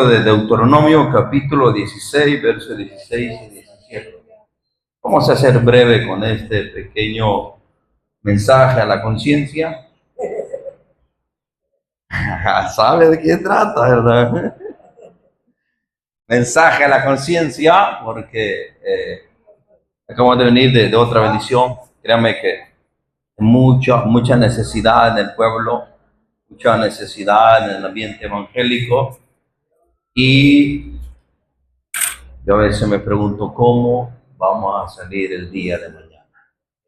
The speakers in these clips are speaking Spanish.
De Deuteronomio capítulo 16, versos 16 y 17. Vamos a ser breve con este pequeño mensaje a la conciencia. ¿Sabe de qué trata, verdad? Mensaje a la conciencia, porque acabamos de venir de otra bendición. Créanme que mucha necesidad en el pueblo, mucha necesidad en el ambiente evangélico. Y yo a veces me pregunto cómo vamos a salir el día de mañana.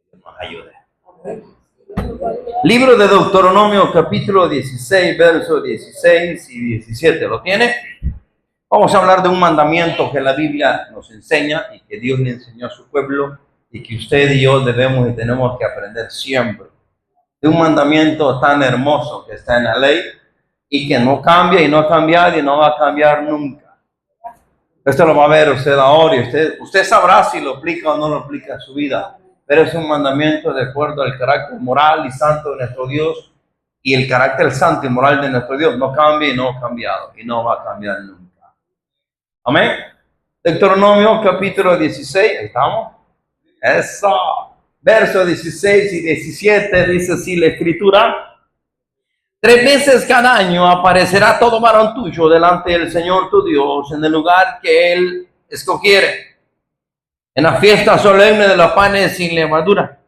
Que nos ayude. Libro de Deuteronomio, capítulo 16, versos 16 y 17. ¿Lo tiene? Vamos a hablar de un mandamiento que la Biblia nos enseña y que Dios le enseñó a su pueblo y que usted y yo debemos y tenemos que aprender siempre. De un mandamiento tan hermoso que está en la ley y que no cambia y no ha cambiado y no va a cambiar nunca. Esto lo va a ver usted ahora y usted sabrá si lo aplica o no lo aplica en su vida. Pero es un mandamiento de acuerdo al carácter moral y santo de nuestro Dios, y el carácter santo y moral de nuestro Dios no cambia y no ha cambiado y no va a cambiar nunca. Amén. Deuteronomio capítulo 16, ahí estamos. Eso. Versos 16 y 17 dice así la escritura: 3 veces cada año aparecerá todo varón tuyo delante del Señor tu Dios en el lugar que Él escogiere. En la fiesta solemne de los panes sin levadura,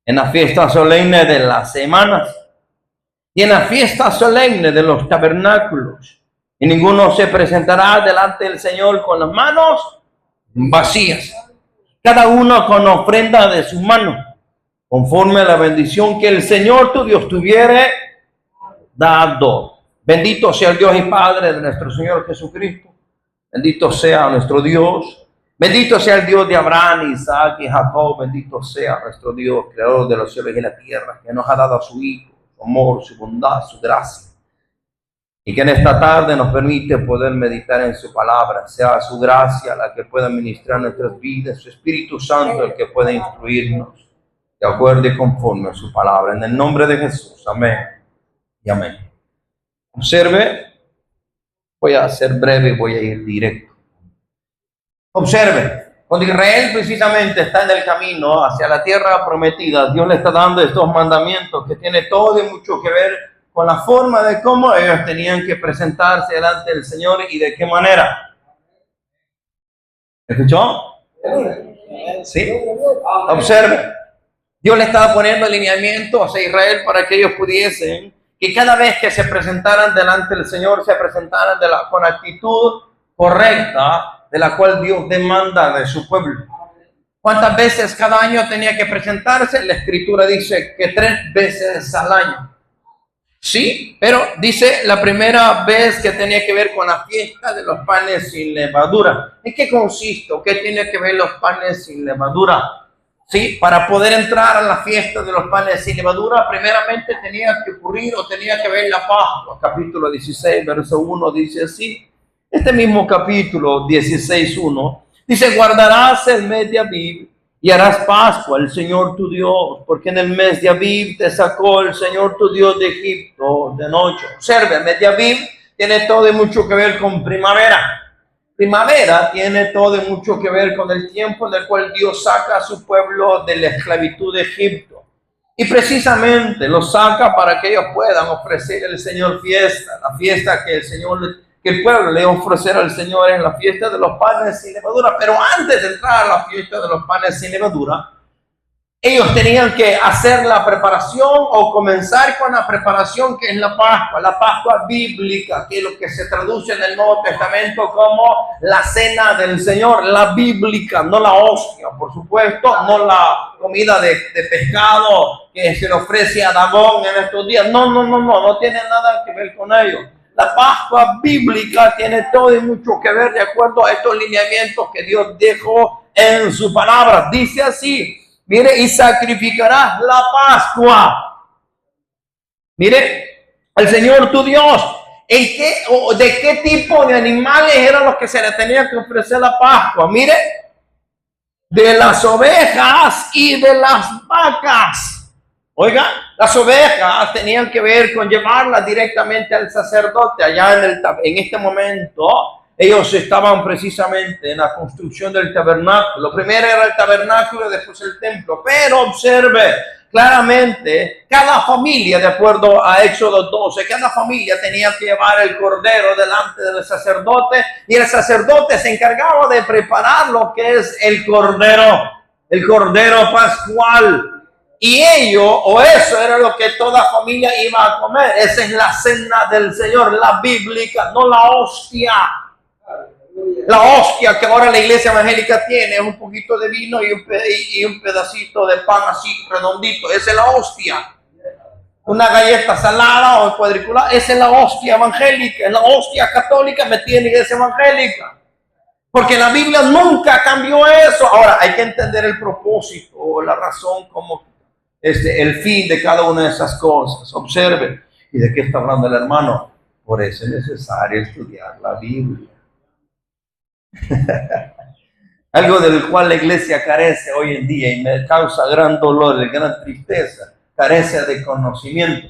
en la fiesta solemne de las semanas y en la fiesta solemne de los tabernáculos. Y ninguno se presentará delante del Señor con las manos vacías, cada uno con ofrenda de su mano, conforme a la bendición que el Señor tu Dios tuviere dado. Bendito sea el Dios y Padre de nuestro Señor Jesucristo. Bendito sea nuestro Dios. Bendito sea el Dios de Abraham, Isaac y Jacob. Bendito sea nuestro Dios, creador de los cielos y la tierra, que nos ha dado a su Hijo, su amor, su bondad, su gracia. Y que en esta tarde nos permite poder meditar en su palabra. Sea su gracia la que pueda ministrar nuestras vidas, su Espíritu Santo el que pueda instruirnos de acuerdo y conforme a su palabra. En el nombre de Jesús. Amén y amén. Observe, voy a ser breve y voy a ir directo. Observe, cuando Israel precisamente está en el camino hacia la tierra prometida, Dios le está dando estos mandamientos que tiene todo y mucho que ver con la forma de cómo ellos tenían que presentarse delante del Señor y de qué manera. ¿Escuchó? Sí. Observe, Dios le estaba poniendo alineamientos a Israel para que ellos pudiesen, que cada vez que se presentaran delante del Señor, se presentaran con actitud correcta, de la cual Dios demanda de su pueblo. ¿Cuántas veces cada año tenía que presentarse? La Escritura dice que 3 veces al año. Sí, pero dice la primera vez que tenía que ver con la fiesta de los panes sin levadura. ¿En qué consiste? ¿Qué tiene que ver los panes sin levadura? Sí, para poder entrar a la fiesta de los panes sin levadura, primeramente tenía que ocurrir o tenía que ver la Pascua. Capítulo 16, verso 1 dice así. Este mismo capítulo 16:1 dice: guardarás el mes de Abib y harás Pascua al Señor tu Dios, porque en el mes de Abib te sacó el Señor tu Dios de Egipto de noche. Observe, el mes de Abib tiene todo y mucho que ver con primavera. Primavera tiene todo y mucho que ver con el tiempo en el cual Dios saca a su pueblo de la esclavitud de Egipto. Y precisamente lo saca para que ellos puedan ofrecer al Señor fiesta. La fiesta que el pueblo le ofrecerá al Señor es la fiesta de los panes sin levadura. Pero antes de entrar a la fiesta de los panes sin levadura, ellos tenían que hacer la preparación o comenzar con la preparación que es la Pascua bíblica, que es lo que se traduce en el Nuevo Testamento como la cena del Señor, la bíblica, no la hostia, por supuesto, no la comida de pescado que se le ofrece a Dagón en estos días. No tiene nada que ver con ello. La Pascua bíblica tiene todo y mucho que ver de acuerdo a estos lineamientos que Dios dejó en su palabra. Dice así: mire, y sacrificarás la Pascua. Mire, el Señor tu Dios. ¿De qué tipo de animales eran los que se le tenía que ofrecer la Pascua? Mire, de las ovejas y de las vacas. Oiga, Las ovejas tenían que ver con llevarlas directamente al sacerdote. Allá en este momento, ellos estaban precisamente en la construcción del tabernáculo. Primero era el tabernáculo, después el templo. Pero observe claramente, cada familia, de acuerdo a Éxodo 12, cada familia tenía que llevar el cordero delante del sacerdote, y el sacerdote se encargaba de preparar lo que es el cordero pascual. Y eso era lo que toda familia iba a comer. Esa es la cena del Señor, la bíblica, no la hostia. La hostia que ahora la iglesia evangélica tiene es un poquito de vino y un pedacito de pan así redondito. Esa es la hostia. Una galleta salada o cuadriculada. Esa es la hostia evangélica. Es la hostia católica metida en la iglesia evangélica. Porque la Biblia nunca cambió eso. Ahora hay que entender el propósito o la razón, como el fin de cada una de esas cosas. Observe. ¿Y de qué está hablando el hermano? Por eso es necesario estudiar la Biblia. Algo del cual la iglesia carece hoy en día y me causa gran dolor y gran tristeza. Carece de conocimiento.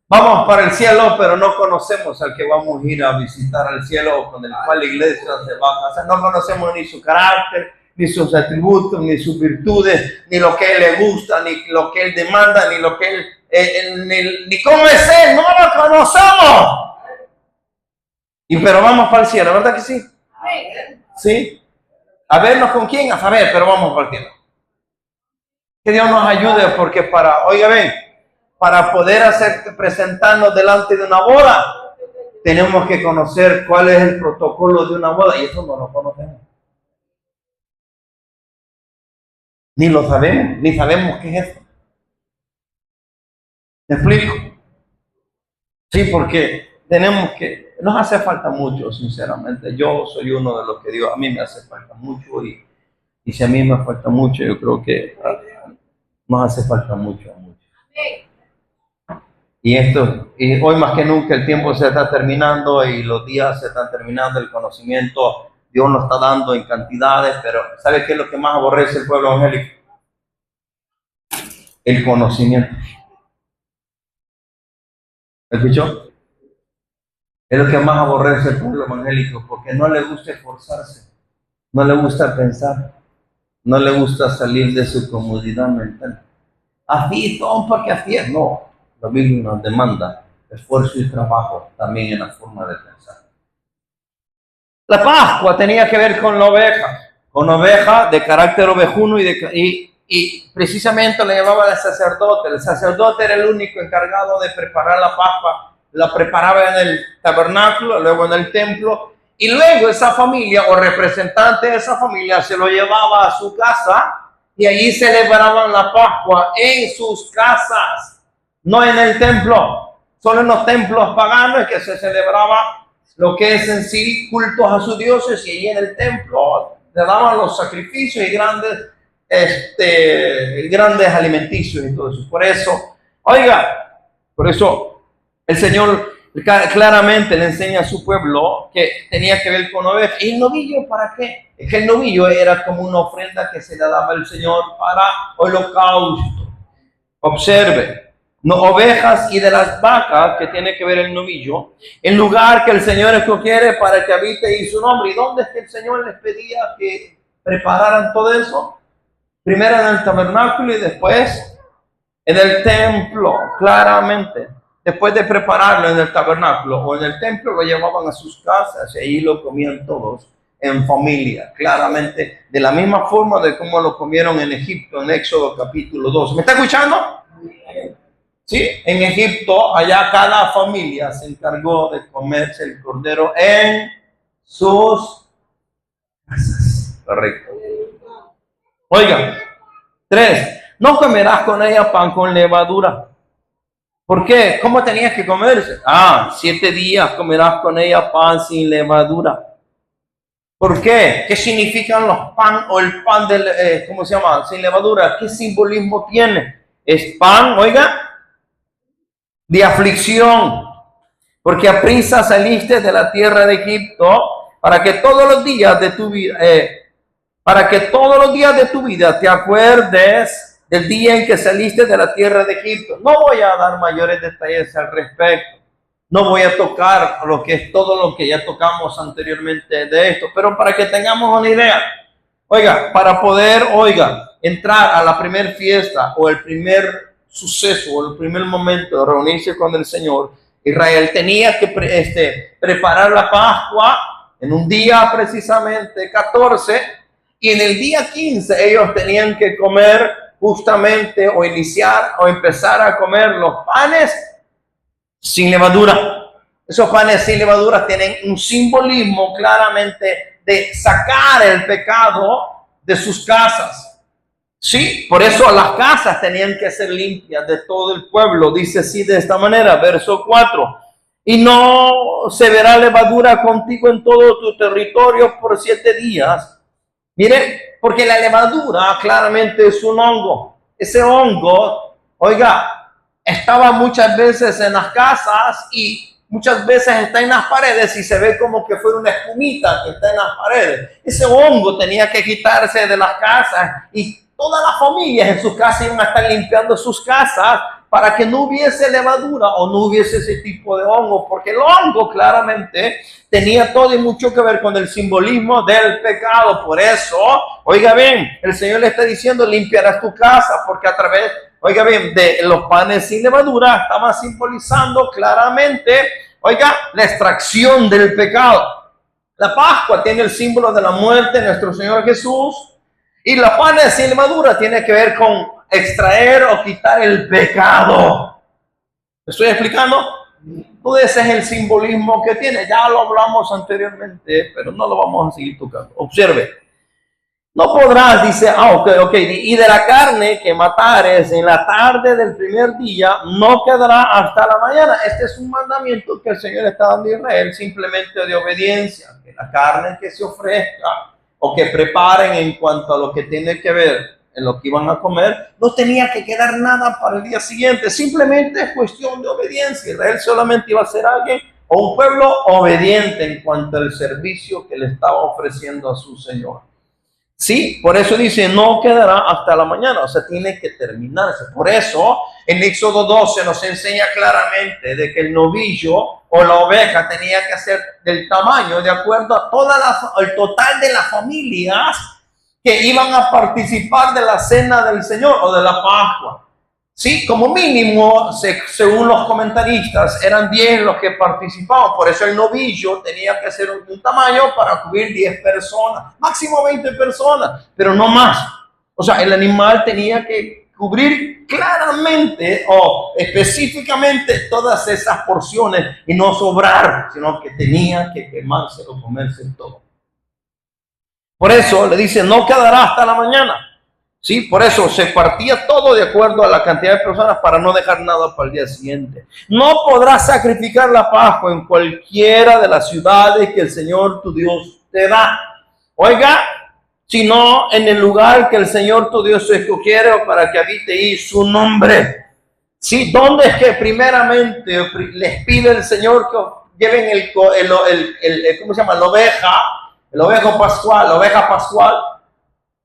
Vamos para el cielo, pero no conocemos al que vamos a ir a visitar al cielo, con el cual la iglesia se va a casar. No conocemos ni su carácter, ni sus atributos, ni sus virtudes, ni lo que él le gusta, ni lo que él demanda, ni lo que él, ni cómo es él. No lo conocemos. Pero vamos para el cielo, ¿verdad que sí? Sí. A vernos con quién, a saber, pero vamos para el cielo. Que Dios nos ayude, porque para poder presentarnos delante de una boda, tenemos que conocer cuál es el protocolo de una boda, y eso no lo conocemos. Ni lo sabemos, ni sabemos qué es esto. ¿Me explico? Sí, porque nos hace falta mucho, sinceramente. Yo soy uno de los que digo, a mí me hace falta mucho, y si a mí me falta mucho, yo creo que nos hace falta mucho. Y hoy más que nunca el tiempo se está terminando y los días se están terminando, el conocimiento Dios nos está dando en cantidades, pero ¿sabe qué es lo que más aborrece el pueblo evangélico? El conocimiento. ¿Escuchó? Es lo que más aborrece el pueblo evangélico, porque no le gusta esforzarse, no le gusta pensar, no le gusta salir de su comodidad mental. Así son porque así es. No, la Biblia nos demanda esfuerzo y trabajo también en la forma de pensar. La Pascua tenía que ver con la oveja de carácter ovejuno y precisamente le llevaba al sacerdote. El sacerdote era el único encargado de preparar la Pascua. La preparaba en el tabernáculo, luego en el templo, y luego esa familia o representante de esa familia se lo llevaba a su casa y allí celebraban la Pascua en sus casas, no en el templo. Solo en los templos paganos es que se celebraba lo que es en sí cultos a sus dioses, y allí en el templo le daban los sacrificios y grandes alimenticios y todo eso. Por eso el Señor claramente le enseña a su pueblo que tenía que ver con ovejas. ¿Y el novillo para qué? Es que el novillo era como una ofrenda que se le daba al Señor para holocausto. Observe, ovejas y de las vacas, que tiene que ver el novillo, el lugar que el Señor escogiere para que habite y su nombre. ¿Y dónde es que el Señor les pedía que prepararan todo eso? Primero en el tabernáculo y después en el templo, claramente. Después de prepararlo en el tabernáculo o en el templo, lo llevaban a sus casas y ahí lo comían todos en familia, claramente, de la misma forma de cómo lo comieron en Egipto, en Éxodo capítulo 2. ¿Me está escuchando? Sí, en Egipto, allá cada familia se encargó de comerse el cordero en sus casas. Correcto. Oigan, 3, no comerás con ella pan con levadura. ¿Por qué? ¿Cómo tenías que comerse? 7 días comerás con ella pan sin levadura. ¿Por qué? ¿Qué significan los pan o el pan ¿cómo se llama? Sin levadura. ¿Qué simbolismo tiene? Es pan, oiga, de aflicción. Porque a prisa saliste de la tierra de Egipto para que todos los días de tu vida, te acuerdes del día en que saliste de la tierra de Egipto. No voy a dar mayores detalles al respecto. No voy a tocar lo que es todo lo que ya tocamos anteriormente de esto, pero para que tengamos una idea. Oiga, para poder, entrar a la primer fiesta o el primer suceso o el primer momento de reunirse con el Señor, Israel tenía que preparar la Pascua en un día precisamente 14, y en el día 15 ellos tenían que comer justamente o iniciar o empezar a comer los panes sin levadura. Esos panes sin levadura tienen un simbolismo claramente de sacar el pecado de sus casas. Sí, por eso las casas tenían que ser limpias de todo el pueblo. Dice así de esta manera, verso 4. Y no se verá levadura contigo en todo tu territorio por 7 días. Miren, porque la levadura claramente es un hongo. Ese hongo, estaba muchas veces en las casas y muchas veces está en las paredes y se ve como que fuera una espumita que está en las paredes. Ese hongo tenía que quitarse de las casas y todas las familias en sus casas iban a estar limpiando sus casas para que no hubiese levadura o no hubiese ese tipo de hongo, porque el hongo claramente tenía todo y mucho que ver con el simbolismo del pecado. Por eso, oiga bien, el Señor le está diciendo, limpiarás tu casa, porque a través, de los panes sin levadura estaba simbolizando claramente, la extracción del pecado. La Pascua tiene el símbolo de la muerte de nuestro Señor Jesús, y los panes sin levadura tiene que ver con extraer o quitar el pecado. ¿Me estoy explicando? Todo ese es el simbolismo que tiene. Ya lo hablamos anteriormente, pero no lo vamos a seguir tocando. Observe. No podrás, dice, y de la carne que matares en la tarde del primer día, no quedará hasta la mañana. Este es un mandamiento que el Señor está dando a Israel, simplemente de obediencia. Que la carne que se ofrezca o que preparen en cuanto a lo que tiene que ver en lo que iban a comer, no tenía que quedar nada para el día siguiente. Simplemente es cuestión de obediencia. Israel solamente iba a ser alguien o un pueblo obediente en cuanto al servicio que le estaba ofreciendo a su Señor. Sí, por eso dice, no quedará hasta la mañana, o sea, tiene que terminarse. Por eso, en Éxodo 12 nos enseña claramente de que el novillo o la oveja tenía que ser del tamaño de acuerdo a el total de las familias que iban a participar de la cena del Señor o de la Pascua. Sí, como mínimo, según los comentaristas, eran 10 los que participaban. Por eso el novillo tenía que ser un tamaño para cubrir 10 personas, máximo 20 personas, pero no más. O sea, el animal tenía que cubrir claramente o específicamente todas esas porciones y no sobrar, sino que tenía que quemarse o comerse todo. Por eso le dice, no quedará hasta la mañana. Sí, por eso se partía todo de acuerdo a la cantidad de personas para no dejar nada para el día siguiente. No podrás sacrificar la Pascua en cualquiera de las ciudades que el Señor tu Dios te da. Sino en el lugar que el Señor tu Dios escogiere para que habite ahí su nombre. Sí, ¿dónde es que primeramente les pide el Señor que lleven ¿cómo se llama? La oveja pascual,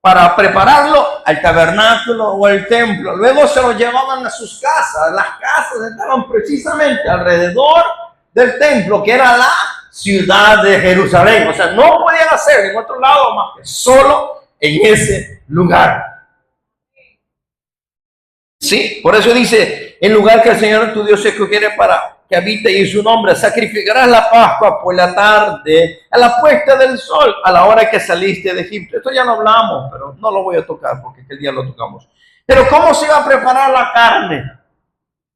para prepararlo al tabernáculo o al templo? Luego se lo llevaban a sus casas. Las casas estaban precisamente alrededor del templo, que era la ciudad de Jerusalén. O sea, no podían hacer en otro lado más que solo en ese lugar. Sí, por eso dice, el lugar que el Señor tu Dios escogiere para que habite y su nombre, sacrificarás la Pascua por la tarde, a la puesta del sol, a la hora que saliste de Egipto. Esto ya lo hablamos, pero no lo voy a tocar porque aquel día lo tocamos. Pero ¿cómo se va a preparar la carne?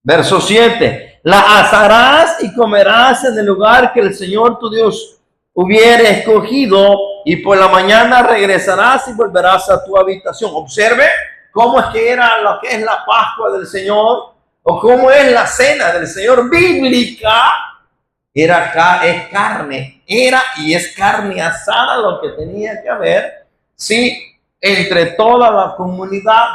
Verso 7, la asarás y comerás en el lugar que el Señor tu Dios hubiere escogido, y por la mañana regresarás y volverás a tu habitación. Observe cómo es que era lo que es la Pascua del Señor, o cómo es la cena del Señor bíblica. Es carne, y es carne asada lo que tenía que haber, sí, entre toda la comunidad.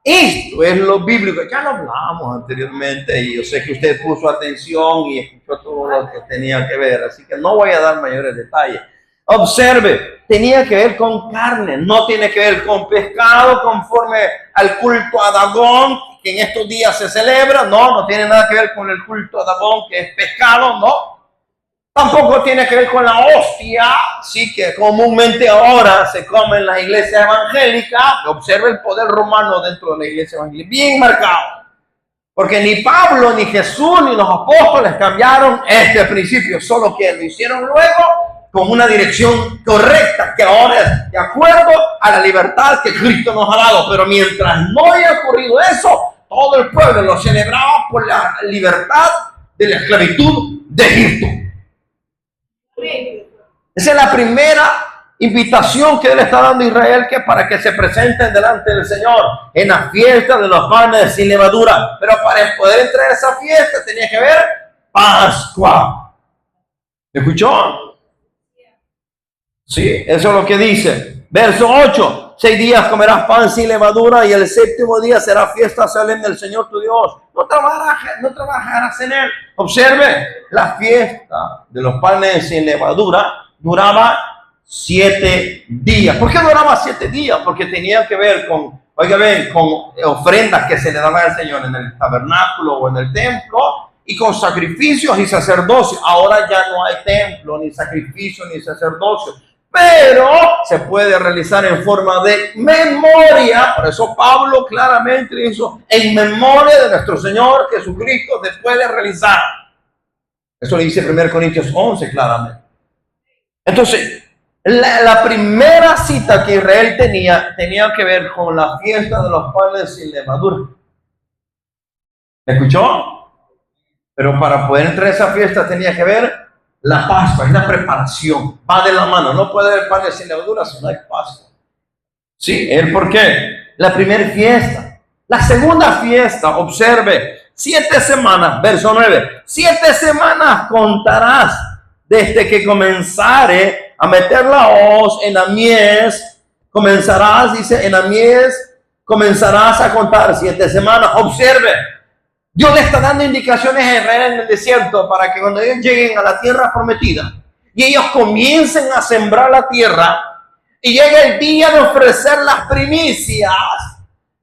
Esto es lo bíblico. Ya lo hablamos anteriormente y yo sé que usted puso atención y escuchó todo lo que tenía que ver, así que no voy a dar mayores detalles. Observe, tenía que ver con carne, no tiene que ver con pescado conforme al culto a Dagón, que en estos días se celebra. No tiene nada que ver con el culto a Dagón, que es pescado, no. Tampoco tiene que ver con la hostia, sí, que comúnmente ahora se come en las iglesias evangélicas. Observa el poder romano dentro de la iglesia evangélica, bien marcado. Porque ni Pablo, ni Jesús, ni los apóstoles cambiaron este principio, solo que lo hicieron luego con una dirección correcta, que ahora es de acuerdo a la libertad que Cristo nos ha dado. Pero mientras no haya ocurrido eso, todo el pueblo lo celebraba por la libertad de la esclavitud de Egipto. Esa es la primera invitación que Él está dando a Israel, que para que se presenten delante del Señor en la fiesta de los panes sin levadura. Pero para poder entrar a esa fiesta tenía que haber Pascua. ¿Me escuchó? Sí, eso es lo que dice. Verso 8. 6 días comerás pan sin levadura y el séptimo día será fiesta solemne del Señor tu Dios. No trabajarás en él. Observe, la fiesta de los panes sin levadura duraba 7 días. ¿Por qué duraba 7 días? Porque tenía que ver con, con ofrendas que se le daban al Señor en el tabernáculo o en el templo, y con sacrificios y sacerdocios. Ahora ya no hay templo, ni sacrificio, ni sacerdocio, pero se puede realizar en forma de memoria. Por eso Pablo claramente hizo en memoria de nuestro Señor Jesucristo, se puede realizar. Eso le dice 1 Corintios 11 claramente. Entonces, la primera cita que Israel tenía que ver con la fiesta de los panes sin levadura. ¿Me escuchó? Pero para poder entrar a esa fiesta tenía que ver la Pascua, es la preparación, va de la mano. No puede haber panes sin levadura si no hay Pascua. Sí, ¿el por qué? La primera fiesta. La segunda fiesta, observe, 7 semanas, verso 9. 7 semanas contarás desde que comenzare a meter la hoz en la mies. Comenzarás, dice, en la mies comenzarás a contar 7 semanas. Observe, Dios le está dando indicaciones a Israel en el desierto para que cuando ellos lleguen a la tierra prometida y ellos comiencen a sembrar la tierra y llegue el día de ofrecer las primicias,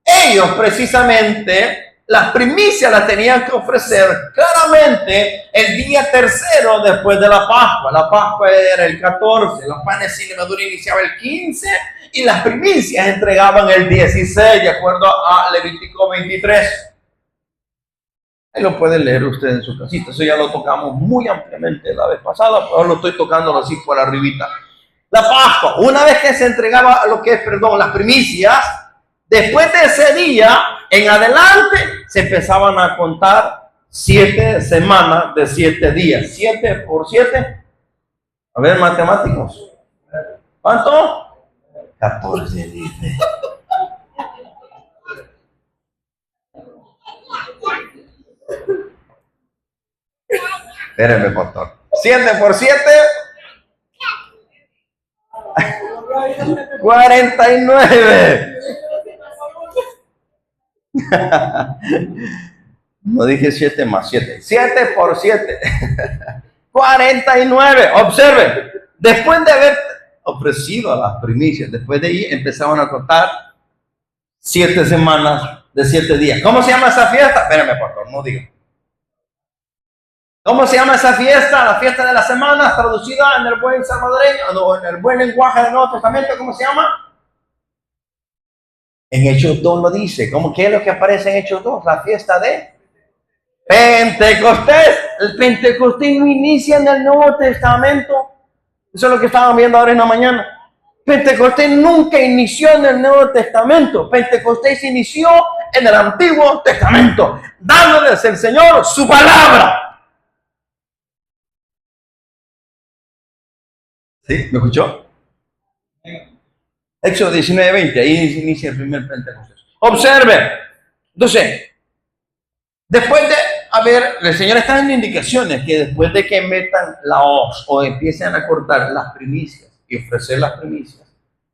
ellos precisamente las primicias las tenían que ofrecer claramente el día tercero después de la Pascua. La Pascua era el 14, los panes sin levadura iniciaba el 15 y las primicias entregaban el 16, de acuerdo a Levítico 23. Ahí lo pueden leer usted en su casita. Eso ya lo tocamos muy ampliamente la vez pasada, pero lo estoy tocando así por arribita. La Pascua, una vez que se entregaba lo que es, las primicias, después de ese día en adelante se empezaban a contar 7 semanas de 7 días. 7 por 7. A ver, matemáticos. ¿Cuánto? 14, dice. Espérenme, pastor. 7 por 7. 49. No dije 7 más 7. 7 por 7. 49. Observen. Después de haber ofrecido las primicias, después de ahí empezaban a contar 7 semanas de 7 días. ¿Cómo se llama esa fiesta? Espérame, pastor, no diga. ¿Cómo se llama esa fiesta? La fiesta de las semanas, traducida en el buen salvadoreño, no, en el buen lenguaje del Nuevo Testamento, ¿cómo se llama? En Hechos 2 lo dice. ¿Qué es lo que aparece en Hechos 2? La fiesta de Pentecostés. El Pentecostés no inicia en el Nuevo Testamento. Eso es lo que estaban viendo ahora en la mañana. Pentecostés nunca inició en el Nuevo Testamento. Pentecostés inició en el Antiguo Testamento, dándoles el Señor su palabra. ¿Sí? ¿Me escuchó? Éxodo 19:20, ahí inicia el primer Pentecostés. Observe. Entonces, después de el Señor está dando indicaciones que después de que metan la hoz o empiecen a cortar las primicias y ofrecer las primicias,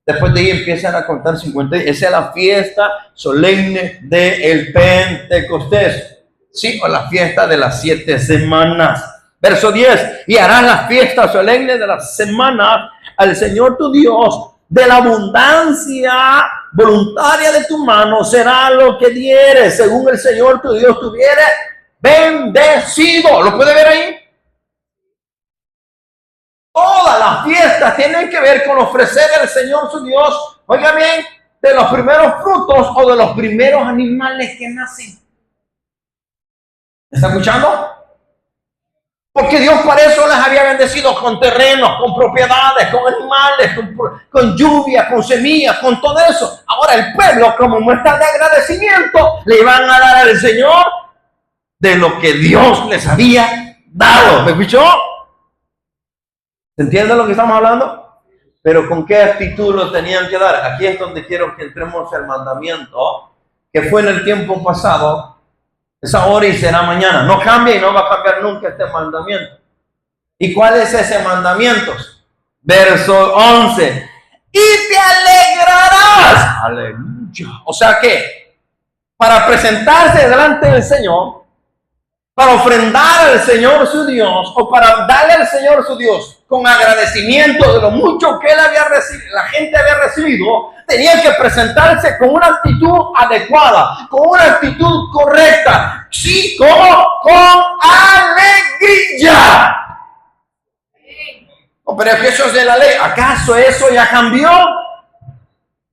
después de ahí empiezan a contar 50 días. Esa es la fiesta solemne del Pentecostés. Sí, o la fiesta de las 7 semanas. Verso 10, y harás las fiestas solemnes de las semanas al Señor tu Dios, de la abundancia voluntaria de tu mano será lo que dieres, según el Señor tu Dios tuviere bendecido. ¿Lo puede ver ahí? Todas las fiestas tienen que ver con ofrecer al Señor su Dios, oiga bien, de los primeros frutos o de los primeros animales que nacen. ¿Me está escuchando? Porque Dios para eso les había bendecido con terrenos, con propiedades, con animales, con lluvia, con semillas, con todo eso. Ahora el pueblo, como muestra de agradecimiento, le iban a dar al Señor de lo que Dios les había dado. ¿Me escuchó? ¿Se entiende lo que estamos hablando? Pero ¿con qué actitud lo tenían que dar? Aquí es donde quiero que entremos el mandamiento que fue en el tiempo pasado. Es ahora y será mañana. No cambia y no va a cambiar nunca este mandamiento. ¿Y cuál es ese mandamiento? Verso 11. Y te alegrarás. Aleluya. O sea que para presentarse delante del Señor, para ofrendar al Señor su Dios, o para darle al Señor su Dios con agradecimiento de lo mucho que él había recibido, la gente había recibido, tenían que presentarse con una actitud adecuada, con una actitud correcta. Sí, ¿cómo? Con alegría. No, pero es que eso es de la ley. ¿Acaso eso ya cambió?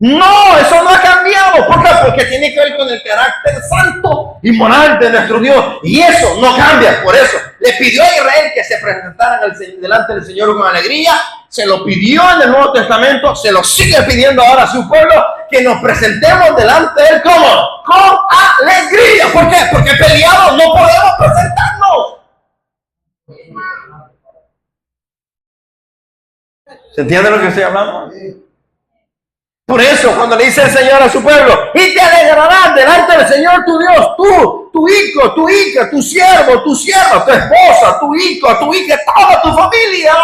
No, eso no ha cambiado. ¿Por qué? Porque tiene que ver con el carácter santo y moral de nuestro Dios. Y eso no cambia. Por eso le pidió a Israel que se presentaran delante del Señor con alegría. Se lo pidió en el Nuevo Testamento. Se lo sigue pidiendo ahora a su pueblo, que nos presentemos delante de él. ¿Cómo? Con alegría. ¿Por qué? Porque peleados no podemos presentarnos. ¿Se entiende lo que estoy hablando? Por eso, cuando le dice el Señor a su pueblo, y te alegrarás delante del Señor tu Dios, tú, tu hijo, tu hija, tu siervo, tu sierva, tu esposa, tu hijo, tu hija, toda tu familia.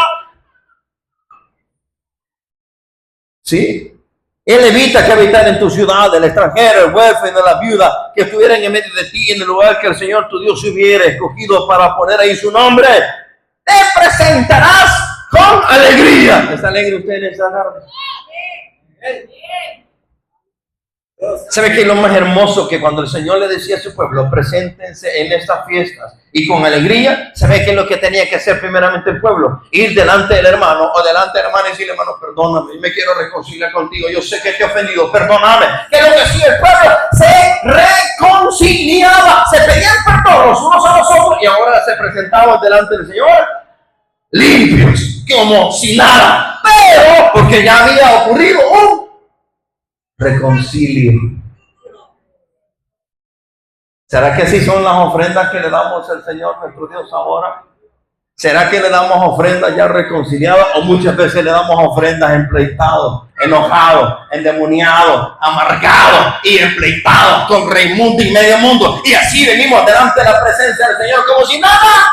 ¿Sí? Él evita que habitar en tu ciudad, el extranjero, el huérfano, la viuda, que estuvieran en medio de ti, en el lugar que el Señor tu Dios hubiera escogido para poner ahí su nombre. Te presentarás con alegría. ¿Está alegre usted en esta tarde? ¿Sabe qué es lo más hermoso? Que cuando el Señor le decía a su pueblo, preséntense en estas fiestas y con alegría, ¿sabe qué es lo que tenía que hacer primeramente el pueblo? Ir delante del hermano o delante del hermano y decirle, hermano, perdóname, me quiero reconciliar contigo, yo sé que te he ofendido, perdóname. ¿Qué es lo que hacía el pueblo? Se reconciliaba, se pedían perdón los unos a los otros y ahora se presentaban delante del Señor limpios, como si nada, pero porque ya había ocurrido un reconcilio. ¿Será que así son las ofrendas que le damos al Señor nuestro Dios ahora? ¿Será que le damos ofrendas ya reconciliadas o muchas veces le damos ofrendas empleitados, enojados, endemoniados, amargados y empleitados con Raimundo y medio mundo? Y así venimos delante de la presencia del Señor como si nada.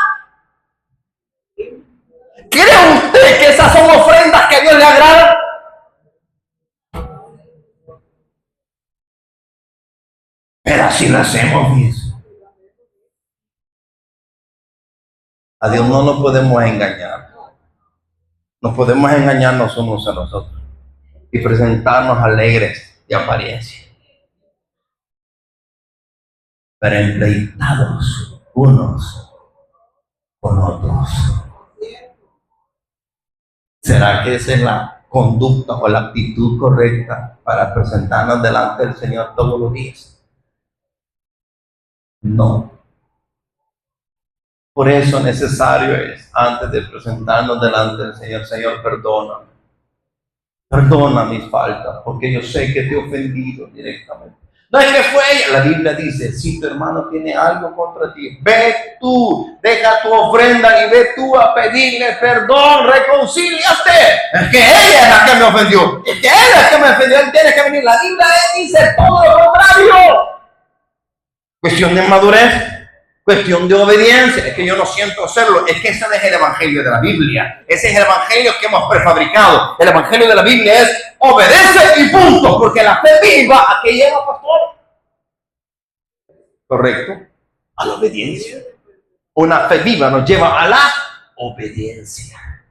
¿Cree usted que esas son ofrendas que a Dios le agradan? Pero así lo hacemos, mis. A Dios no nos podemos engañar. Nos podemos engañarnos unos a nosotros y presentarnos alegres de apariencia, pero empleitados unos con otros. ¿Será que esa es la conducta o la actitud correcta para presentarnos delante del Señor todos los días? No. Por eso necesario es, antes de presentarnos delante del Señor, Señor, perdóname. Perdona mis faltas, porque yo sé que te he ofendido directamente. No es que fue ella. La Biblia dice, si tu hermano tiene algo contra ti, ve tú, deja tu ofrenda y ve tú a pedirle perdón, reconcíliate. Es que ella es la que me ofendió. Es que él es la que me ofendió. Él tiene que venir. La Biblia dice todo lo contrario. Cuestión de madurez, cuestión de obediencia. Es que yo no siento hacerlo. Es que ese no es el evangelio de la Biblia. Ese es el evangelio que hemos prefabricado. El evangelio de la Biblia es obedece y punto. Porque la fe viva, ¿a qué lleva, pastor? Correcto. A la obediencia. Una fe viva nos lleva a la obediencia.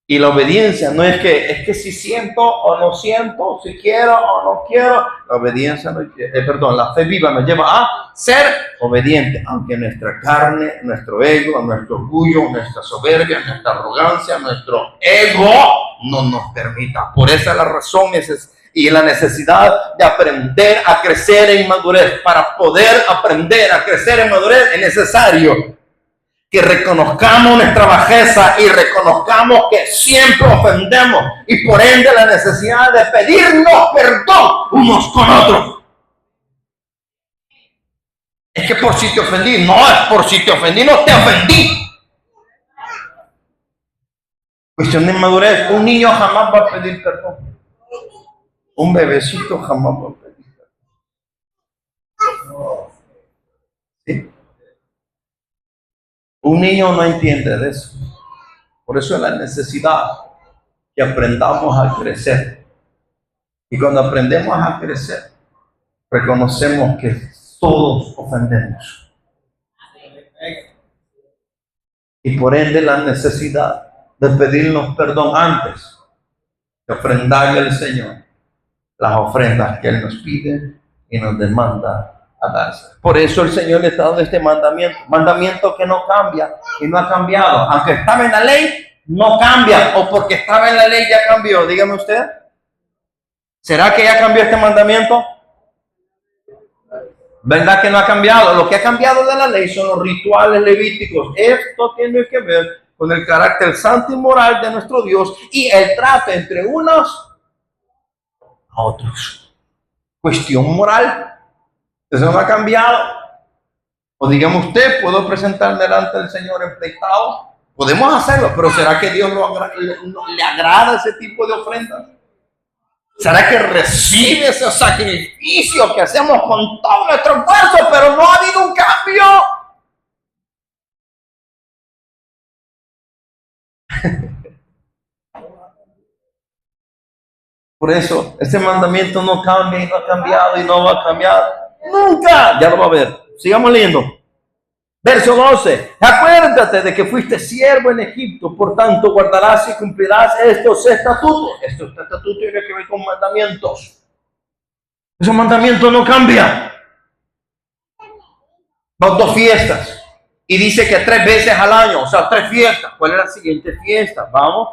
Y la obediencia no es que si siento o no siento, si quiero o no quiero. La obediencia, la fe viva nos lleva a ser obediente, aunque nuestra carne, nuestro ego, nuestro orgullo, nuestra soberbia, nuestra arrogancia, nuestro ego no nos permita. Por esa es la razón y la necesidad de aprender a crecer en madurez. Para poder aprender a crecer en madurez es necesario que reconozcamos nuestra bajeza y reconozcamos que siempre ofendemos y por ende la necesidad de pedirnos perdón unos con otros. Es que por si te ofendí, no es por si te ofendí, no te ofendí. Cuestión de madurez, un niño jamás va a pedir perdón. Un bebecito jamás va a pedir perdón. ¿Sí? Un niño no entiende de eso. Por eso es la necesidad que aprendamos a crecer. Y cuando aprendemos a crecer, reconocemos que todos ofendemos. Y por ende la necesidad de pedirnos perdón antes de ofrendarle al Señor las ofrendas que Él nos pide y nos demanda a darse. Por eso el Señor le está dando este mandamiento que no cambia y no ha cambiado. Aunque estaba en la ley, no cambia. O porque estaba en la ley ya cambió. Dígame usted. ¿Será que ya cambió este mandamiento? ¿Verdad que no ha cambiado? Lo que ha cambiado de la ley son los rituales levíticos. Esto tiene que ver con el carácter santo y moral de nuestro Dios y el trato entre unos a otros. Cuestión moral. Eso no ha cambiado. O digamos usted, ¿puedo presentarme delante del Señor empleitado? Podemos hacerlo, pero ¿será que Dios le agrada ese tipo de ofrendas? ¿Será que recibe ese sacrificio que hacemos con todo nuestro esfuerzo, pero no ha habido un cambio? Por eso, este mandamiento no cambia y no ha cambiado y no va a cambiar. Nunca, ya lo va a ver. Sigamos leyendo. Verso 12. Acuérdate de que fuiste siervo en Egipto, por tanto guardarás y cumplirás estos estatutos. Estos estatutos tienen que ver con mandamientos. Esos mandamientos no cambian. Las 2 fiestas. Y dice que 3 veces al año, o sea, 3 fiestas. ¿Cuál es la siguiente fiesta? Vamos.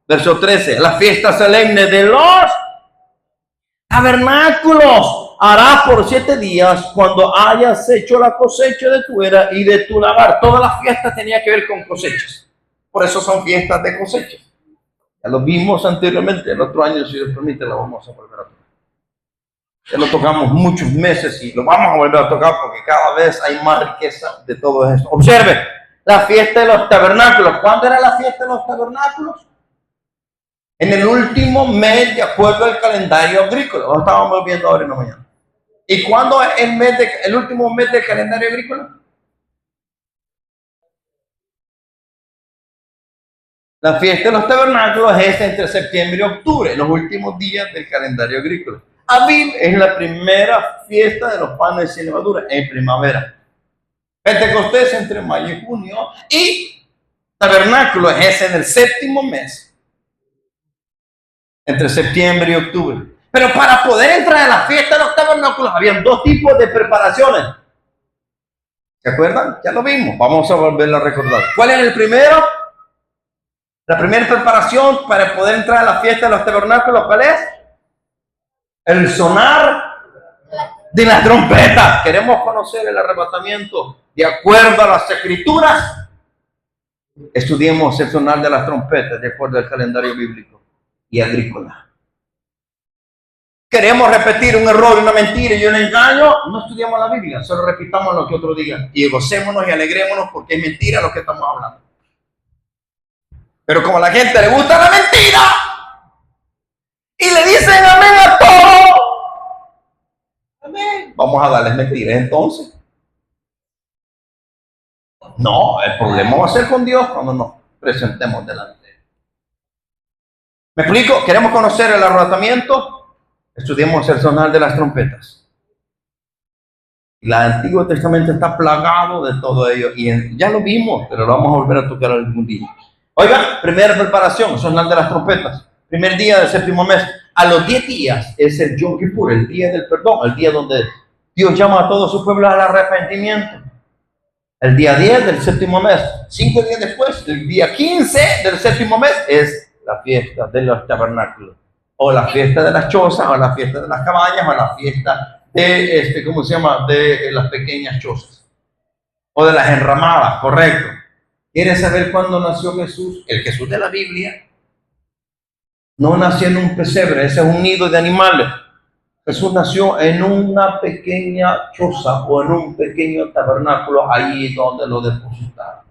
Verso 13. La fiesta solemne de los tabernáculos. Harás por 7 días cuando hayas hecho la cosecha de tu era y de tu lagar. Todas las fiestas tenían que ver con cosechas. Por eso son fiestas de cosechas. Ya lo vimos anteriormente. El otro año, si Dios permite, lo vamos a volver a tocar. Ya lo tocamos muchos meses y lo vamos a volver a tocar porque cada vez hay más riqueza de todo esto. Observe, la fiesta de los tabernáculos. ¿Cuándo era la fiesta de los tabernáculos? En el último mes de acuerdo al calendario agrícola. Lo estábamos viendo ahora en la mañana. ¿Y cuándo es el último mes del calendario agrícola? La fiesta de los tabernáculos es entre septiembre y octubre, los últimos días del calendario agrícola. Aviv es la primera fiesta de los panes sin levadura en primavera. Pentecostés entre mayo y junio y tabernáculo es en el 7º mes, entre septiembre y octubre. Pero para poder entrar a la fiesta de los tabernáculos habían 2 tipos de preparaciones. ¿Se acuerdan? Ya lo vimos. Vamos a volverlo a recordar. ¿Cuál es el primero? La primera preparación para poder entrar a la fiesta de los tabernáculos, ¿cuál es? El sonar de la trompeta. Queremos conocer el arrebatamiento de acuerdo a las escrituras. Estudiemos el sonar de las trompetas de acuerdo al calendario bíblico y agrícola. Queremos repetir un error, una mentira y un engaño, no estudiamos la Biblia, solo repitamos lo que otros digan y gocémonos y alegrémonos porque es mentira lo que estamos hablando. Pero como a la gente le gusta la mentira y le dicen amén a todo, amén, vamos a darles mentiras entonces. No, el problema va a ser con Dios cuando nos presentemos delante. ¿Me explico? Queremos conocer el arrebatamiento. Estudiemos el sonar de las trompetas. El Antiguo Testamento está plagado de todo ello. Y ya lo vimos, pero lo vamos a volver a tocar algún día. Oiga, primera preparación, sonar de las trompetas. Primer día del séptimo mes. A los 10 días es el Yom Kippur, el día del perdón, el día donde Dios llama a todo su pueblo al arrepentimiento. El día 10 del séptimo mes. 5 días después, el día 15 del séptimo mes, es la fiesta de los tabernáculos. O la fiesta de las chozas, o la fiesta de las cabañas, o la fiesta de, ¿cómo se llama? De las pequeñas chozas. O de las enramadas, correcto. ¿Quieres saber cuándo nació Jesús? El Jesús de la Biblia no nació en un pesebre, ese es un nido de animales. Jesús nació en una pequeña choza o en un pequeño tabernáculo, ahí donde lo depositaron.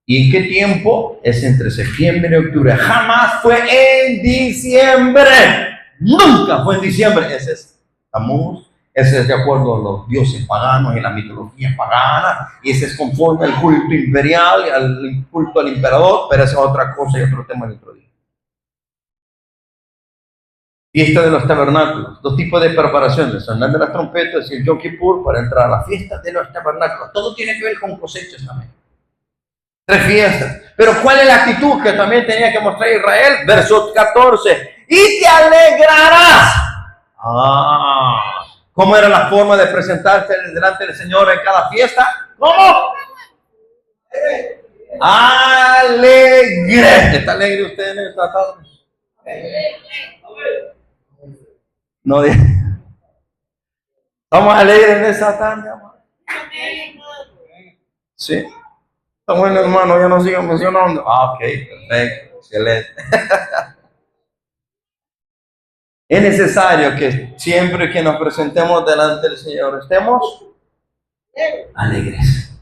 ¿Y en qué tiempo? Es entre septiembre y octubre. Jamás fue en diciembre. Nunca fue en diciembre. Ese es Tamuz. Ese es de acuerdo a los dioses paganos y la mitología pagana. Y ese es conforme al culto imperial, al culto al emperador. Pero esa es otra cosa y otro tema del otro día. Fiesta de los tabernáculos. 2 tipos de preparaciones. Sonar de las trompetas y el Yom Kippur para entrar a la fiesta de los tabernáculos. Todo tiene que ver con cosechas también. 3 fiestas. Pero ¿cuál es la actitud que también tenía que mostrar Israel? Verso 14. Y te alegrarás. ¿Cómo era la forma de presentarse delante del Señor en cada fiesta? ¿Cómo? Alegre. ¿Está alegre usted en esta tarde? No, estamos alegres en esta tarde, amor. Sí. Está bueno, hermano, ya no sigan mencionando. Ok, perfecto, excelente. Es necesario que siempre que nos presentemos delante del Señor estemos alegres,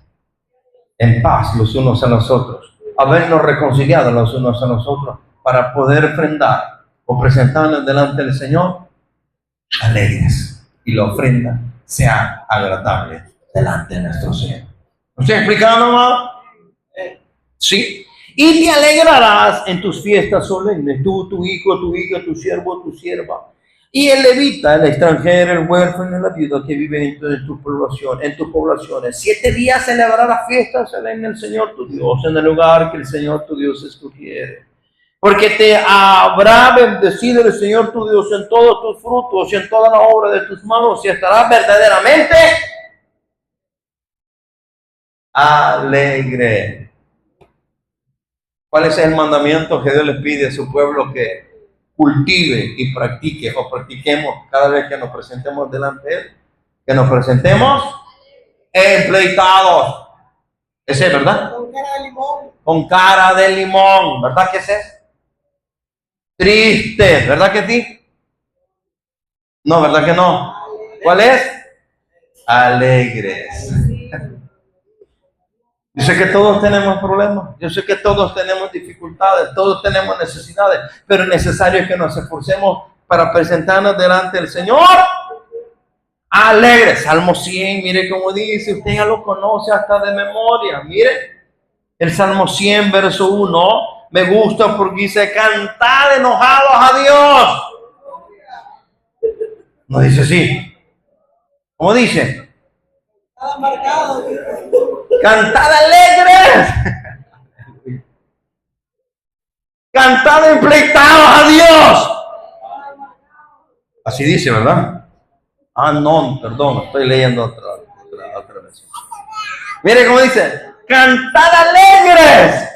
en paz los unos a los otros, habernos reconciliado los unos a los otros para poder ofrendar o presentarnos delante del Señor alegres y la ofrenda sea agradable delante de nuestro Señor. ¿Me estoy explicando, más? Sí. Y te alegrarás en tus fiestas solemnes, tú, tu hijo, tu hija, tu siervo, tu sierva. Y el levita, el extranjero, el huérfano y la viuda que viven en tu población, en tus poblaciones. 7 días celebrarás fiestas solemnes al Señor tu Dios, en el lugar que el Señor tu Dios escogiere. Porque te habrá bendecido el Señor tu Dios en todos tus frutos y en toda la obra de tus manos, y estarás verdaderamente alegre. ¿Cuál es el mandamiento que Dios les pide a su pueblo que cultive y practique o practiquemos cada vez que nos presentemos delante de Él? Que nos presentemos empleitados. Ese es, ¿verdad? Con cara de limón. Con cara de limón, ¿verdad que ese es? Tristes, ¿verdad que sí? No, ¿verdad que no? ¿Cuál es? Alegres. Yo sé que todos tenemos problemas, yo sé que todos tenemos dificultades, todos tenemos necesidades, pero es necesario que nos esforcemos para presentarnos delante del Señor alegres. Salmo 100, mire cómo dice, usted ya lo conoce hasta de memoria. Mire, el Salmo 100, verso 1, me gusta porque dice, cantad enojados a Dios. No dice así. ¿Cómo dice? Cantad alegres. Cantad empleitados a Dios. Así dice, ¿verdad? No, perdón, estoy leyendo otra versión. Mire cómo dice, cantad alegres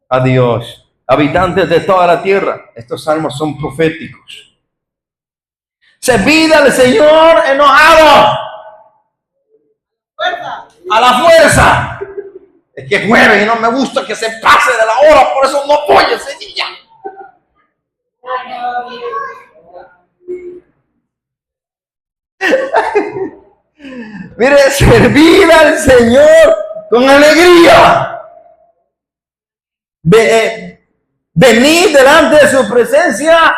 a Dios, habitantes de toda la tierra. Estos salmos son proféticos. Servid al Señor enojado. A la fuerza. Es que jueves y no me gusta que se pase de la hora, por eso no apoyo ese día. Mire, servid al Señor con alegría. Venid delante de su presencia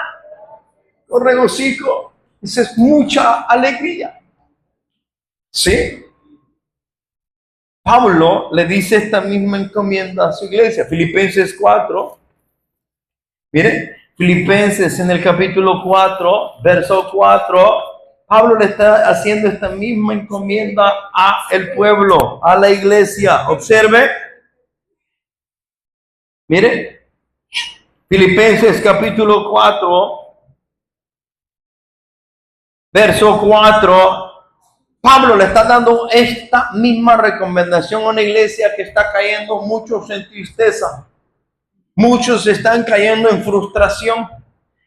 con regocijo. Esa es mucha alegría. ¿Sí? Pablo le dice esta misma encomienda a su iglesia. Filipenses 4. Miren, Filipenses en el capítulo 4, verso 4. Pablo le está haciendo esta misma encomienda a el pueblo, a la iglesia. Observe. Mire, Filipenses capítulo 4, verso 4. Pablo le está dando esta misma recomendación a una iglesia que está cayendo muchos en tristeza. Muchos están cayendo en frustración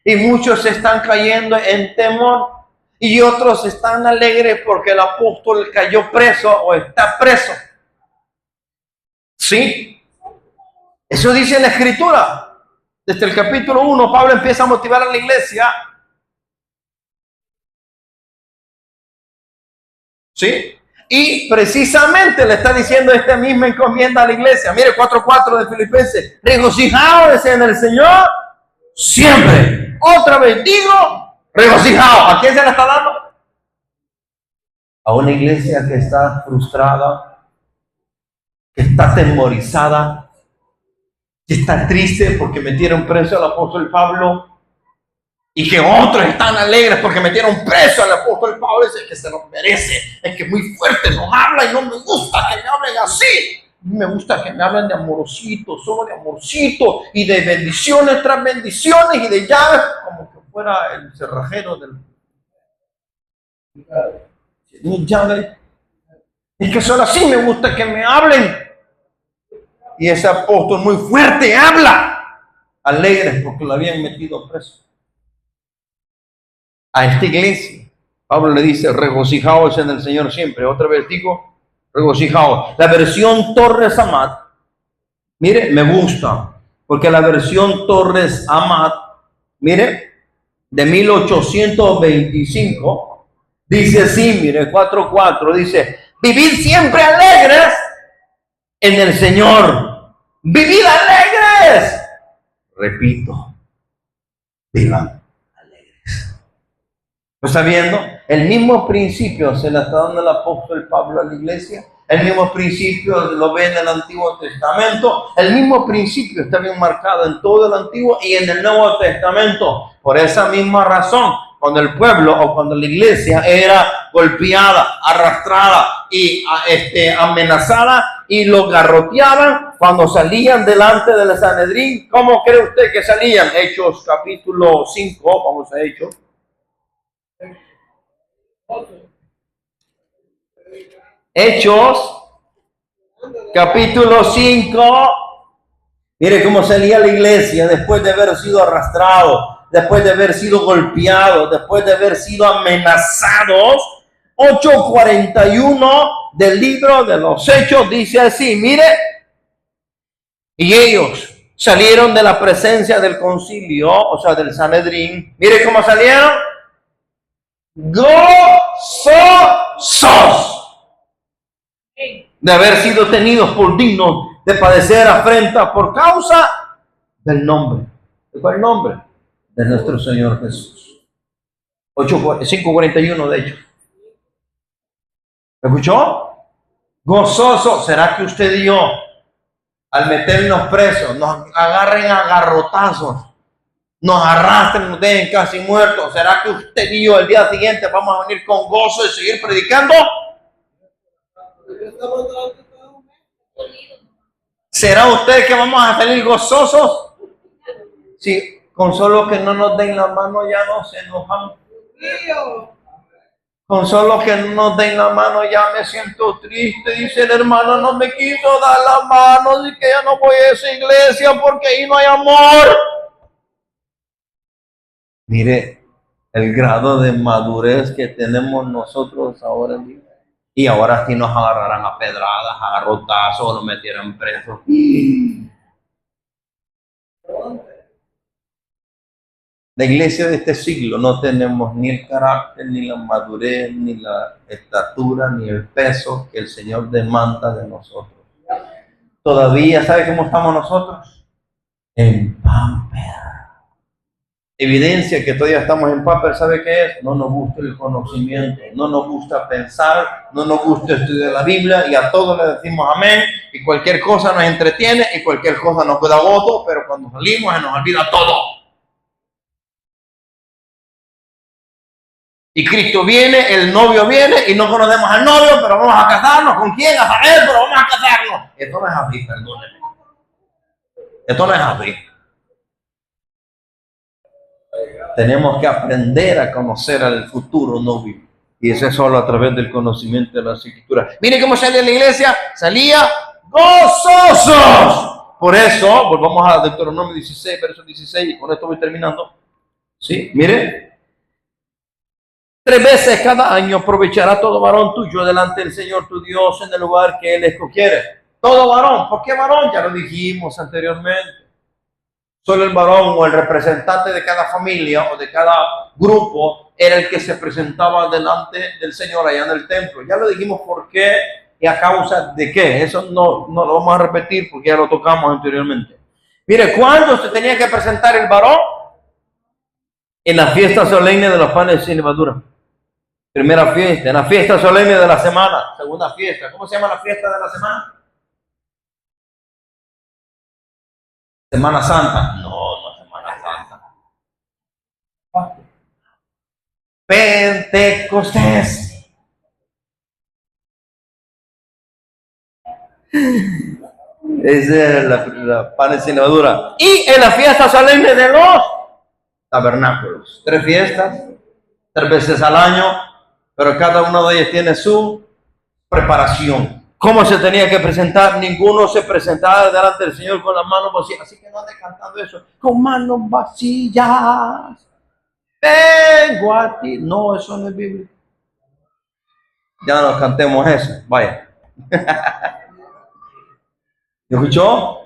y muchos están cayendo en temor y otros están alegres porque el apóstol cayó preso o está preso. ¿Sí? Eso dice la escritura. Desde el capítulo 1 Pablo empieza a motivar a la iglesia. ¿Sí? Y precisamente le está diciendo esta misma encomienda a la iglesia. Mire, 4:4 de Filipenses. Regocijaos en el Señor siempre. Otra vez digo, regocijaos. ¿A quién se le está dando? A una iglesia que está frustrada, que está temorizada, que está triste porque metieron preso al apóstol Pablo. Y que otros están alegres porque metieron preso al apóstol Pablo. Es que se lo merece, es que es muy fuerte, nos habla y no me gusta que me hablen así. Me gusta que me hablen de amorosito, solo de amorcito y de bendiciones tras bendiciones y de llaves, como que fuera el cerrajero del llave. Es que solo así me gusta que me hablen. Y ese apóstol muy fuerte habla, alegres porque lo habían metido preso. A esta iglesia, Pablo le dice, regocijaos en el Señor siempre. Otra vez digo, regocijaos. La versión Torres Amat, mire, me gusta, porque la versión Torres Amat, mire, de 1825, dice así, mire, 4:4, dice, vivid siempre alegres en el Señor. Vivid alegres. Repito, vivan. ¿Lo está viendo? El mismo principio se le está dando el apóstol Pablo a la iglesia. El mismo principio lo ve en el Antiguo Testamento. El mismo principio está bien marcado en todo el Antiguo y en el Nuevo Testamento. Por esa misma razón, cuando el pueblo o cuando la iglesia era golpeada, arrastrada y amenazada y lo garroteaban, cuando salían delante del Sanedrín, ¿cómo cree usted que salían? Hechos capítulo 5, vamos a Hechos. Hechos, capítulo 5. Mire cómo salía la iglesia después de haber sido arrastrado, después de haber sido golpeado, después de haber sido amenazados. 8:41 del libro de los Hechos dice así, mire, y ellos salieron de la presencia del concilio, o sea, del Sanedrín. Mire cómo salieron. Gozosos de haber sido tenidos por dignos de padecer afrenta por causa del nombre. ¿De cuál nombre? De nuestro Señor Jesús. 5:41 de hecho. ¿Escuchó? Gozoso. ¿Será que usted y yo, al meternos presos, nos agarren a garrotazos, nos arrastren, nos dejen casi muertos? ¿Será que usted y yo el día siguiente vamos a venir con gozo y seguir predicando? ¿Será usted que vamos a salir gozosos? Sí, con solo que no nos den la mano ya nos enojamos. Con solo que no nos den la mano ya me siento triste. Dice el hermano, no me quiso dar la mano, así que ya no voy a esa iglesia porque ahí no hay amor. Mire el grado de madurez que tenemos nosotros ahora en día. Y ahora sí nos agarrarán a pedradas, a garrotazos, nos metieran presos. La iglesia de este siglo no tenemos ni el carácter, ni la madurez, ni la estatura, ni el peso que el Señor demanda de nosotros. Todavía, ¿sabe cómo estamos nosotros? En pamper. Evidencia que todavía estamos en pamper, ¿sabe qué es? No nos gusta el conocimiento, no nos gusta pensar, no nos gusta estudiar la Biblia y a todos le decimos amén y cualquier cosa nos entretiene y cualquier cosa nos da gozo, pero cuando salimos se nos olvida todo. Y Cristo viene, el novio viene y no conocemos al novio, pero vamos a casarnos. ¿Con quién? A saber, pero vamos a casarnos. Esto no es así, perdónenme. Esto no es así. Tenemos que aprender a conocer al futuro novio. Y eso es solo a través del conocimiento de las Escrituras. Mire cómo salía la iglesia. Salía gozosos. Por eso, volvamos a Deuteronomio 16, verso 16, y con esto voy terminando. Sí, mire. 3 veces cada año aprovechará todo varón tuyo delante del Señor tu Dios en el lugar que Él escogiere. Todo varón. ¿Por qué varón? Ya lo dijimos anteriormente. Solo el varón o el representante de cada familia o de cada grupo era el que se presentaba delante del Señor allá en el templo. Ya lo dijimos por qué y a causa de qué. Eso no lo vamos a repetir porque ya lo tocamos anteriormente. Mire, ¿cuándo se tenía que presentar el varón? En la fiesta solemne de los panes sin levadura. Primera fiesta, en la fiesta solemne de la semana. Segunda fiesta. ¿Cómo se llama la fiesta de la semana? Semana Santa. No Semana Santa. Pentecostés. Esa es la panes sin levadura. Y en la fiesta solemne de los tabernáculos. 3 fiestas, 3 veces al año, pero cada uno de ellos tiene su preparación. ¿Cómo se tenía que presentar? Ninguno se presentaba delante del Señor con las manos vacías. Así que no ande cantando eso. Con manos vacías. Vengo a ti. No, eso no es Biblia. Ya no cantemos eso. Vaya. ¿Escuchó?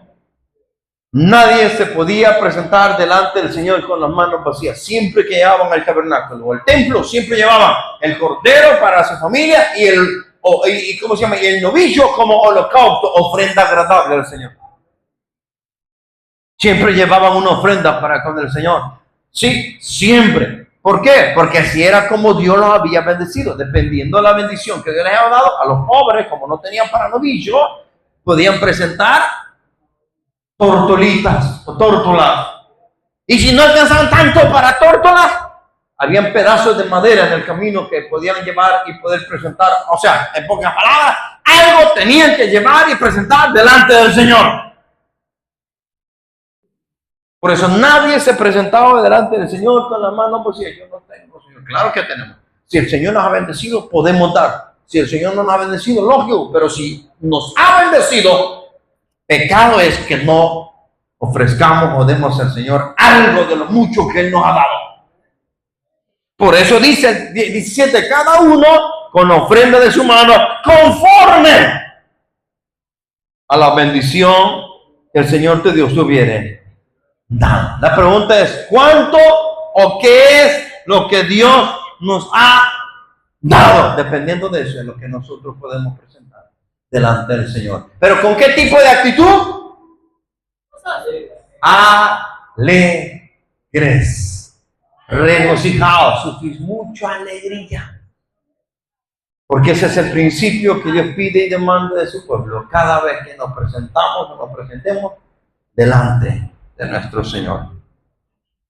Nadie se podía presentar delante del Señor con las manos vacías. Siempre que llevaban al tabernáculo o al templo, siempre llevaban el cordero para su familia y ¿cómo se llama? Y el novillo como holocausto, ofrenda agradable al Señor. Siempre llevaban una ofrenda para con el Señor. Sí, siempre. ¿Por qué? Porque así era como Dios los había bendecido. Dependiendo de la bendición que Dios les había dado, a los pobres, como no tenían para novillo, podían presentar tortolitas o tórtolas. Y si no alcanzaban tanto para tórtolas, habían pedazos de madera en el camino que podían llevar y poder presentar. O sea, en pocas palabras, algo tenían que llevar y presentar delante del Señor. Por eso nadie se presentaba delante del Señor con la mano vacía. Yo no tengo, Señor. Claro que tenemos. Si el Señor nos ha bendecido, podemos dar. Si el Señor no nos ha bendecido, lógico. Pero si nos ha bendecido, pecado es que no ofrezcamos o demos al Señor algo de lo mucho que Él nos ha dado. Por eso dice el 17, cada uno con ofrenda de su mano, conforme a la bendición que el Señor te Dios tuviere dado. La pregunta es, ¿cuánto o qué es lo que Dios nos ha dado? Dependiendo de eso es lo que nosotros podemos presentar delante del Señor. ¿Pero con qué tipo de actitud? Alegres, regocijados, sufrís mucha alegría. Porque ese es el principio que Dios pide y demanda de su pueblo. Cada vez que nos presentamos o nos presentemos delante de nuestro Señor.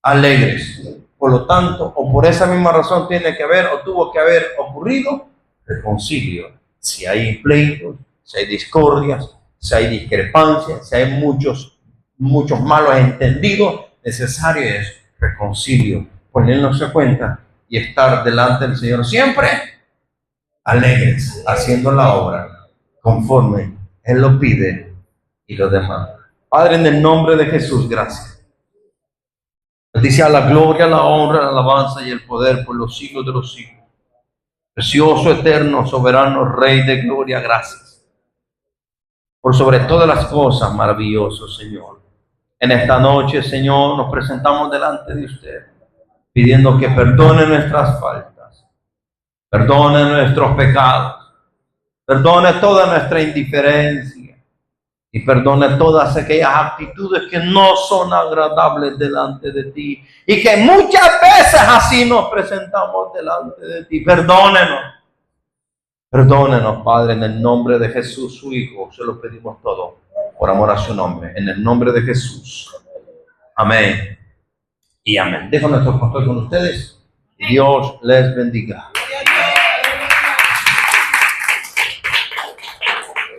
Alegres. Por lo tanto, o por esa misma razón tiene que haber o tuvo que haber ocurrido reconcilio. Si hay pleitos, si hay discordias, si hay discrepancias, si hay muchos malos entendidos, necesario es reconcilio, ponernos en cuenta y estar delante del Señor siempre alegres, haciendo la obra conforme Él lo pide y lo demanda. Padre, en el nombre de Jesús, gracias. Dice a la gloria, la honra, la alabanza y el poder por los siglos de los siglos. Precioso, eterno, soberano, Rey de gloria, gracias. Por sobre todas las cosas, maravilloso, Señor. En esta noche, Señor, nos presentamos delante de usted, pidiendo que perdone nuestras faltas, perdone nuestros pecados, perdone toda nuestra indiferencia y perdone todas aquellas actitudes que no son agradables delante de ti y que muchas veces así nos presentamos delante de ti. Perdónenos, perdónenos, Padre, en el nombre de Jesús, su Hijo, se lo pedimos todo por amor a su nombre, en el nombre de Jesús. Amén y amén. Dejo nuestro pastor con ustedes. Dios les bendiga.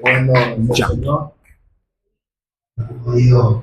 Bueno, Señor, podido